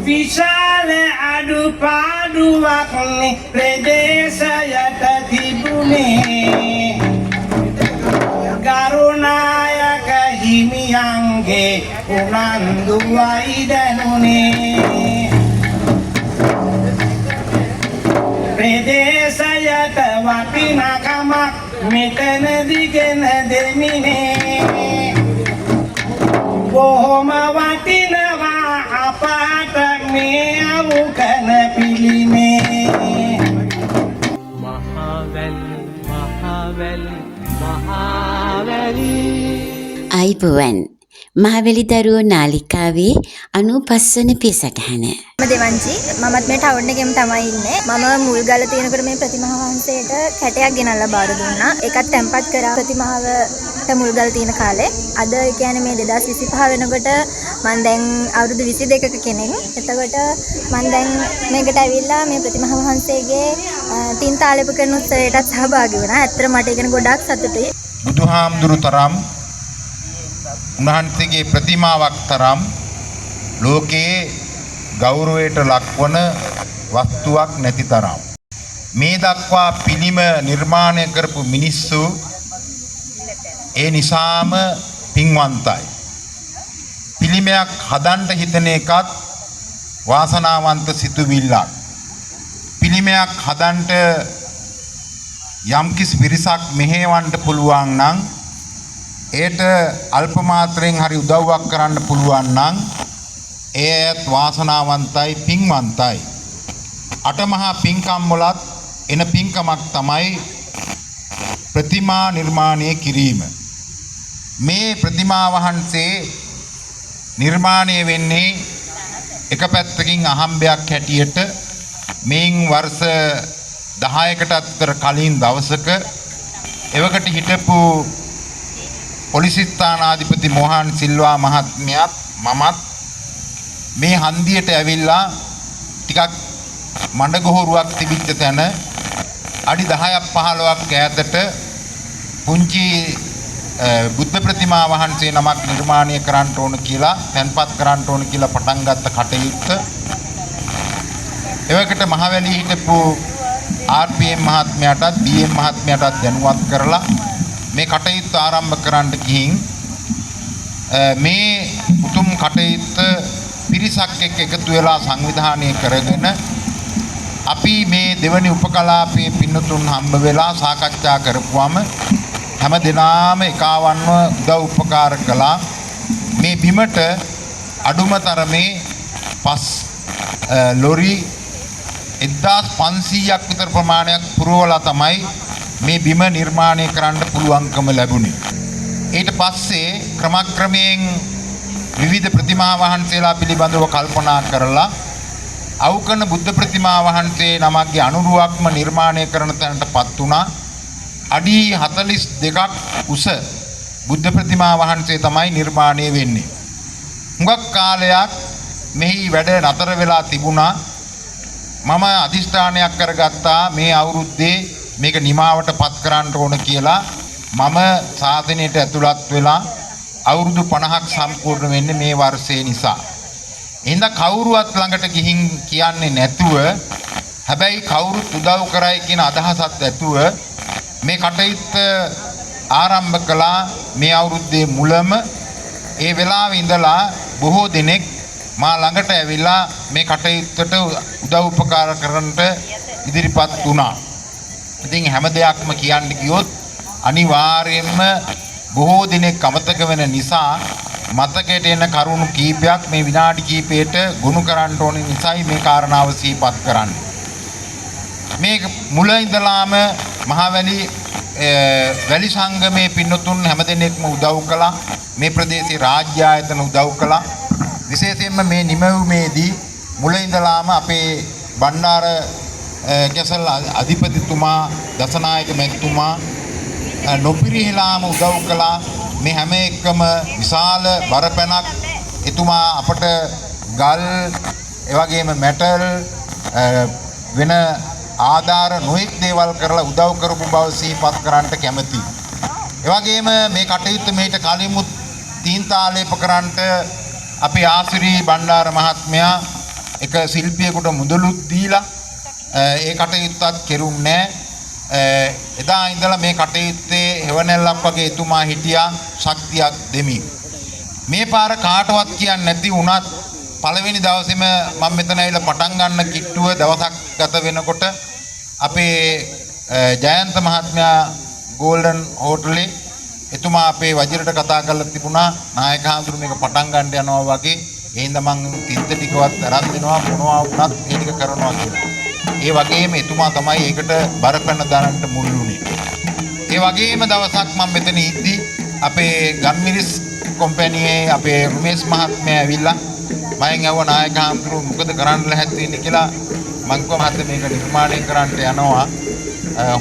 විශාල අඩුපාඩුවක් ප්‍රදේශයට තිබුණේ ගරුනායක හිමියන්ගේ උනන්දුවයි දැනුනේ ප්‍රදේශයට වටිනකමක් මෙතනදී ගෙන දෙමිනේ බොහොම වටිනවා අපට මේ අවුකන පිළිමේ මහවැලි අයිබෝවන් මහවැලි දරුවෝ නාලිකාවේ 95 වන පියසටහන. මම දෙවංචි මමත් මේ ටවුන් එකෙම තමයි ඉන්නේ. මම මුල්ගල තියෙනකොට මේ ප්‍රතිමා වහන්සේට කැටයක් ගෙනල්ලා බාර දුන්නා. ඒකත් තැම්පත් කරා ප්‍රතිමාවට මුල්ගල තියෙන කාලේ. අද කියන්නේ මේ 2025 වෙනකොට මම දැන් අවුරුදු 22ක කෙනෙක්. එතකොට මම දැන් මේකට ඇවිල්ලා මේ ප්‍රතිමා වහන්සේගේ තින් තාලෙප කරන උත්සවයටත් සහභාගී වුණා. ඇත්තට මට ඒක ගොඩාක් සතුටුයි. බුදුහාමුදුරු තරම් උන්වහන්සේගේ ප්‍රතිමාවක් තරම් ලෝකයේ ගෞරවයට ලක්වන වස්තුවක් නැති තරම් මේ දක්වා පිළිම නිර්මාණය කරපු මිනිස්සු ඒ නිසාම පින්වන්තයි. පිළිමයක් හදන්න හිතන එකත් වාසනාවන්ත සිතුවිල්ලක්. පිළිමයක් හදන්න යම්කිසි පිරිසක් මෙහෙවන්න පුළුවන් නම් ඒට අල්ප මාත්‍රයෙන් හරි උදව්වක් කරන්න පුළුවන් නම් ඒත් වාසනාවන්තයි පින්වන්තයි. අටමහා පින්කම් වලත් එන පින්කමක් තමයි ප්‍රතිමා නිර්මාණය කිරීම. මේ ප්‍රතිමා වහන්සේ නිර්මාණය වෙන්නේ එක පැත්තකින් අහම්බයක් හැටියට මේන් වර්ෂ 10කට අතර කලින් දවසක එවකට හිටපු පොලිස් ස්ථානාධිපති මොහන් සිල්වා මහත්මයාත් මමත් මේ හන්දියට ඇවිල්ලා ටිකක් මඩගොහරුවක් තිබිච්ච තැන අඩි 10ක් 15ක් ඈතට පුංචි බුද්ධ ප්‍රතිමා වහන්සේ නමක් නිර්මාණය කරන්න ඕන කියලා තැන්පත් කරන්න ඕන කියලා පටන් ගත්ත කටයුත්ත එවකට මහවැලි හිටපු RPM මහත්මයාටත් BM මහත්මයාටත් දැනුවත් කරලා මේ කටයුත්ත ආරම්භ කරන්න ගිහින් මේ උතුම් කටයුත්ත පිරිසක් එක්ක එකතු වෙලා සංවිධානය කරගෙන අපි මේ දෙවනි උපකලාපයේ පින්නතුන් හම්බ වෙලා සාකච්ඡා කරපුවම හැම දිනාම එකවන්ව උදව් උපකාර කළා. මේ බිමට අඩුම තරමේ පස් ලොරි 1500ක් විතර ප්‍රමාණයක් පුරවලා තමයි මේ බිම නිර්මාණය කරන්න පුළුවන්කම ලැබුණේ. ඊට පස්සේ ක්‍රමක්‍රමයෙන් විවිධ ප්‍රතිමා වහන්සේලා පිළිබඳව කල්පනා කරලා අවකන බුද්ධ ප්‍රතිමා වහන්සේ නමක්ගේ අනුරුවක්ම නිර්මාණය කරන තැනටපත් වුණා. අඩි 42ක් උස බුද්ධ ප්‍රතිමා වහන්සේ තමයි නිර්මාණය වෙන්නේ. හුඟක් කාලයක් මෙහි වැඩ නතර වෙලා තිබුණා. මම අදිෂ්ඨානයක් කරගත්තා මේ අවුරුද්දේ මේක නිමාවට පත් කරන්න ඕන කියලා. මම සාධනයට ඇතුළත් වෙලා අවුරුදු 50ක් සම්පූර්ණ වෙන්නේ මේ වර්ෂයේ නිසා. එහෙනම් කවුරුවත් ළඟට ගිහින් කියන්නේ නැතුව හැබැයි කවුරුත් උදව් කරයි කියන අදහසත් ඇතුව මේ කටයුත්ත ආරම්භ කළා. මේ අවුරුද්දේ මුලම ඒ වෙලාවේ ඉඳලා බොහෝ දෙනෙක් මා ළඟට ඇවිල්ලා මේ කටයුත්තට උදව් උපකාර කරන්නට ඉදිරිපත් වුණා. ඉතින් හැම දෙයක්ම කියන්න ගියොත් අනිවාර්යයෙන්ම බොහෝ දිනක් අමතක වෙන නිසා මතකයට එන කරුණු කීපයක් මේ විනාඩි කීපයට ගොනු කරන්න ඕන නිසායි මේ කාරණාව සිහිපත් කරන්නේ. මේ මුල ඉඳලාම මහවැලි වැලි සංගමේ පින්නතුන් හැමදෙනෙක්ම උදව් කළා. මේ ප්‍රදේශයේ රාජ්‍ය ආයතන උදව් කළා. විශේෂයෙන්ම මේ නිමවුමේදී මුල ඉඳලාම අපේ බණ්ඩාර ගැසල් අධිපතිතුමා දසනායක මැතිතුමා නොපිරිහෙලාම උදව් කළා. මේ හැම එකම විශාල බරපැනක් එතුමා අපට ගල් එවැගේම මෙටල් වෙන ආධාර නොඑක් දේවල් කරලා උදව් කරපු බව සිහිපත් කරන්නට කැමැතියි. එවැගේම මේ කටයුත්ත මේට කලිමුත් තීන්තාලේප කරන්නට අපේ ආසිරි බණ්ඩාර මහත්මයා එක ශිල්පියෙකුට මුදලුත් දීලා ඒ කටයුත්තත් කෙරුන්නේ නැහැ. එදා ඉඳලා මේ කටයුත්තේ හෙවණැල්ලක් වගේ එතුමා හිටියා ශක්තියක් දෙමින්. මේ පාර කාටවත් කියන්නේ නැති වුණත් පළවෙනි දවසේම මම මෙතන ඇවිල්ලා පටන් ගන්න කිට්ටුව දවසක් ගත වෙනකොට අපේ ජයන්ත මහත්මයා ගෝල්ඩන් හෝටලේ එතුමා අපේ වජිරට කතා කරලා තිබුණා නායක හඳුරු මේක පටන් ගන්න යනවා වගේ ඒ හින්දා මං තිත්ත ටිකවත් අරන් දෙනවා මොනවා වුණත් ඒ ටික කරනවා කියලා. ඒ වගේම එතුමා තමයි ඒකට බරපැන දාන්නට මුල් වුණේ. ඒ වගේම දවසක් මම මෙතන ඉද්දි අපේ ගම්මිරිස් කම්පැනියේ අපේ රුමේෂ් මහත්මයා ඇවිල්ලා මයෙන් ඇහුවා නායක හඳුරු මොකද කරන්න ලැහැත් වෙන්නේ කියලා. මං කිව්වා මහත්තයා මේක නිර්මාණය කරන්න යනවා.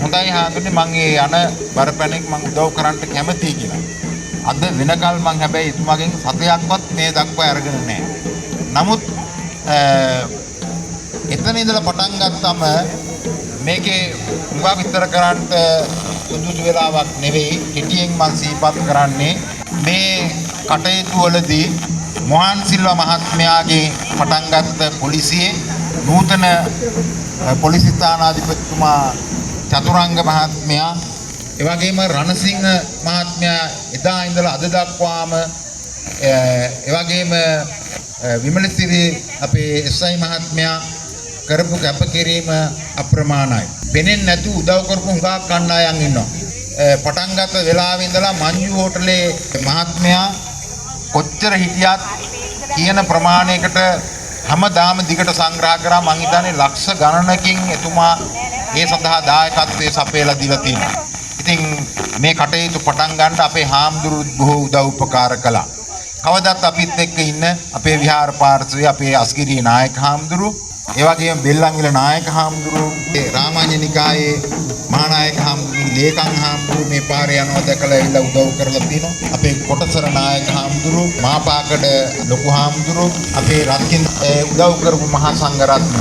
හොඳයි හඳුන්නේ මං ඒ යන බරපැනෙක් මං උදව් කරන්න කැමතියි කියලා. අද වෙනකල් මං හැබැයි එතුමාගෙන් සතයක්වත් මේ දක්වා අරගෙන නැහැ. නමුත් එතන ඉඳලා පටන් ගත්තම මේකේ උඹා විතර කරන්න සුදුසු වෙලාවක් නෙවෙයි. කෙටියෙන් මං සිහිපත් කරන්නේ මේ කටයුතු වලදී මොහන් සිල්වා මහත්මයාගේ පටන් ගත්ත පොලිසියේ නූතන පොලිස් ස්ථානාධිපතිතුමා චතුරංග මහත්මයා ඒ වගේම රණසිංහ මහත්මයා එදා ඉඳලා අද දක්වාම ඒ වගේම විමලසිරි අපේ එස්.අයි මහත්මයා කරපු කැපකිරීම අප්‍රමාණයි. පෙනෙන්නේ නැතු උදව් කරපු හුඟක් කණ්ඩායම් ඉන්නවා. පටන් ගත්ත වෙලාවෙ ඉඳලා මංජු හෝටලේ මහත්මයා කොච්චර හිටියත් කියන ප්‍රමාණයකට හැමදාම දිගට සංග්‍රහ කරා. මං හිතන්නේ ලක්ෂ ගණනකින් එතුමා ඒ සඳහා දායකත්වයේ සපයලා දීලා තියෙනවා. ඉතින් මේ කටයුතු පටන් ගන්නට අපේ හාමුදුරුවෝ බොහෝ උදව් උපකාර කළා. කවදාත් අපිත් එක්ක ඉන්න අපේ විහාර පාර්ශ්වයේ අපේ අස්ගිරියේ නායක හාමුදුරුවෝ, ඒ වගේම බෙල්ලන්විල නායක හාමුදුරුවෝ, ඒ රාමඤ්ඤනිකායේ මහානායක හාමුදුරුවෝ, ලේකම් හාමුදුරුවෝ මේ පාරේ යනවා දැකලා ඇවිල්ලා උදව් කරලා තිනවා. අපේ කොටසර නායක හාමුදුරුවෝ, මාපාකඩ ලොකු හාමුදුරුවෝ, අපේ රත්කින් උදව් කරපු මහා සංඝරත්නය.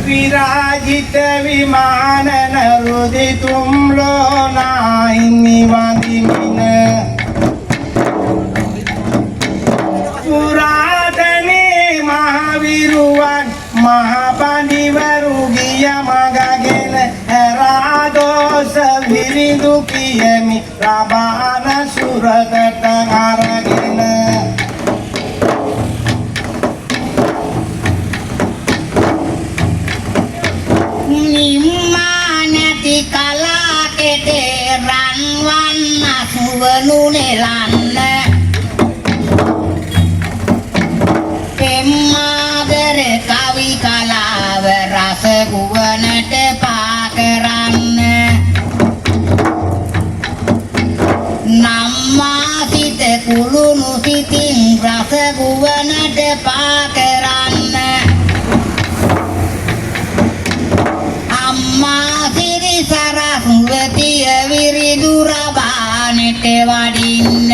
විරාජිත විමාන නරුදි තුම්ලෝනායිනි වඳිමින පුරාතනේ මහවිරුවන් මහපඬිවරු ගිය මගගෙන රාදෝස විරිදු කියමි රබාන සුරකට අරගෙන නිම්මානති කලා කෙටේ රන්වන් අසුවනු නෙලන්න පෙම්මාදර කවි කලාව රස ගුවනට පාකරන්න නම්මා සිත කුළුණු සිතින් රස ගුවනට පාකරන්න අම්මා සිරි සරස්වතිය විරිදු රබානෙට වඩින්න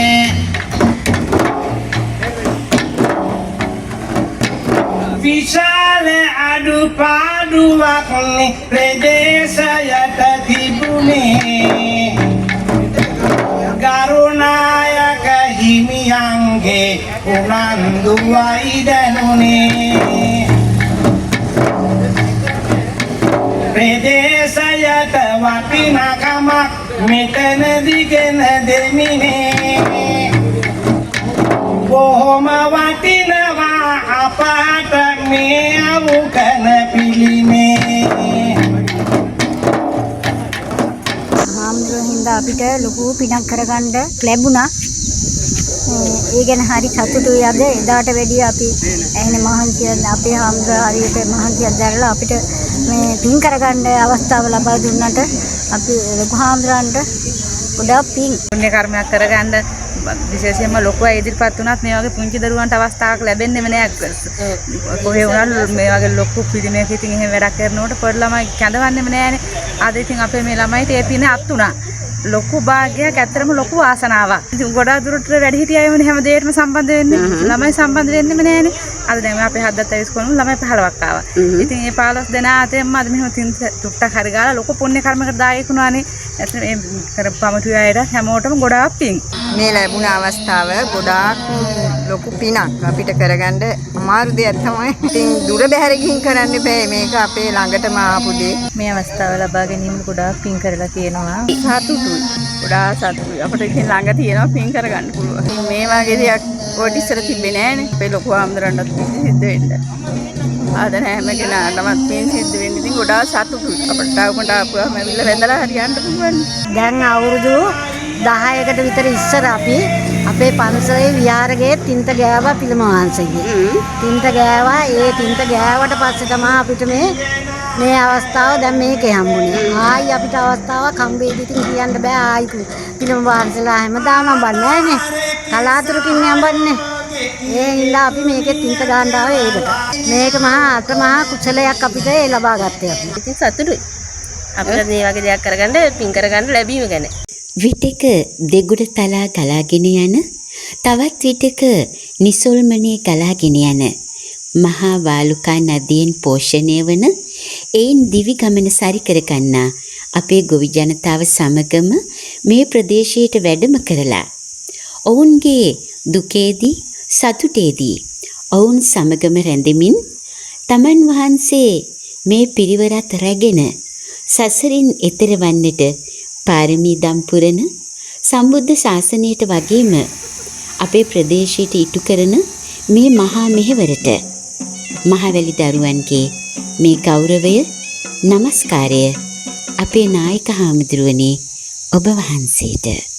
විශාල අඩුපාඩුවක් ප්‍රදේශයට තිබුණේ ගරුනායක හිමියන්ගේ උනන්දුවයි දැනුනේ ප්‍රදේශයට වටිනකමක් මෙතනදී ගෙන දෙමිනේ බොහොම වටිනවා අපට මේ අවුකන පිළිමේ හින්දා අපිට ලොකු පිනක් කරගන්න ලැබුණා. ඒ ගැන හරි සතුටුයි අද. එදාට වැඩිය අපි එහෙනම් මහන්සියෙන් අපේ හාමුදුරුවෝ හරියට මහන්සියක් දැරලා අපිට මේ පින් කරගන්න අවස්ථාව ලබා දුන්නට අපි ලොකු හාමුදුරන්ට ගොඩාක් පින්. පුණ්‍ය කර්මයක් කරගන්න විශේෂයෙන්ම ලොකුව ඉදිරිපත් වුණත් මේ වගේ පුංචි දරුවන්ට අවස්ථාවක් ලැබෙන්නේම නෑ. කොහේ වුණත් මේ වගේ ලොකු පිළිමයක ඉතින් එහෙම වැඩක් කරනකොට පොඩි ළමයි කැඳවන්නෙම නෑනේ. අද ඉතින් අපේ මේ ළමයිට ඒ පින අත් උනා. ලොකු භාග්‍යයක්, ඇත්තටම ලොකු වාසනාවක්. ඉතින් ගොඩාක් දුරට වැඩි හිටියයිමනේ හැම දෙයකටම සම්බන්ධ වෙන්නේ. ළමයි සම්බන්ධ වෙන්නෙම නෑනේ. අද දැන් අපේ 7 ඉස්කෝලේ ළමයි 15ක් ආවා. ඉතින් මේ 15 දෙනා අතරින්ම අද මෙහෙම තින් තුට්ටක් හරි ගාලා ලොකු පුණ්‍ය කර්මයකට දායක වුණානේ. ඇත්තට මේ කරපමතු අයට හැමෝටම ගොඩාක් පිං. මේ ලැබුණ අවස්ථාව ගොඩාක් ලොකු පිනක් අපිට කරගන්න අමාරු දෙයක් තමයි. ඉතින් දුර බැහැර ගිහින් කරන්න බෑ. මේක අපේ ළඟටම ආපු දෙයක්. මේ අවස්ථාව ලබා ගැනීම ගොඩාක් පිං කරලා තියෙනවා. සතුටුයි. ගොඩාක් සතුටුයි. අපිට ඉතින් ළඟ තියෙනවා පිං කරගන්න පුළුවන්. මේ වගේ දෙයක් ඔය ඉස්සර තිබ්බේ නෑනේ. අපේ ලොකු ආම්දරණ්ඩත් සිද්ධ වෙන්න. ආද හැම කෙනාටම පින් සිද්ධ වෙන්න ඉතින් ගොඩාක් සතුටුයි. අපිට තාවකට ආපුවාම ඇවිල්ලා වැඳලා හරියන්න පුළුවන්. දැන් අවුරුදු 10කට විතර ඉස්සර අපි අපේ පන්සලේ විහාරයේ තින්ත ගෑවා පිළිම වහන්සේගේ. තින්ත ගෑවා. ඒ තින්ත ගෑවට පස්සේ තමයි අපිට මේ අවස්ථාව දැන් මේකේ හම්බුනේ. ආයි අපිට අවස්ථාවක් හම්බෙයිද ඉතින් කියන්න බෑ. ආයි පිළිම වහන්සේලා හැමදාම හම්බන්නේ නෑනේ. කලාතුරකින් හම්බන්නේ. ඒ හින්දා අපි මේකේ තින්ත ගන්න ආවේ ඒකට. මේක මහා කුසලයක් අපිට ලබා ගත්තේ අපි. ඉතින් සතුටුයි. අපිට මේ වගේ දෙයක් කරගන්න පින් කරගන්න ලැබීම ගැන. විටක දෙගුඩ තලා ගලාගෙන යන, තවත් විටක නිසල්මනේ ගලාගෙන යන මහා වාලුකා නදියෙන් පෝෂණය වන එයින් දිවි ගමන සරි කරගන්නා අපේ ගොවි ජනතාව සමගම මේ ප්‍රදේශයට වැඩම කරලා ඔවුන්ගේ දුකේදී සතුටේදී ඔවුන් සමගම රැඳෙමින් තමන් වහන්සේ මේ පිරිවරත් රැගෙන සසරින් එතෙර වන්නට පාරමී දම් පුරන සම්බුද්ධ ශාසනයට වගේම අපේ ප්‍රදේශයට ඉටු කරන මේ මහා මෙහෙවරට මහවැලි දරුවන්ගේ මේ ගෞරවය නමස්කාරය අපේ නායක හාමුදුරුවනේ ඔබ වහන්සේට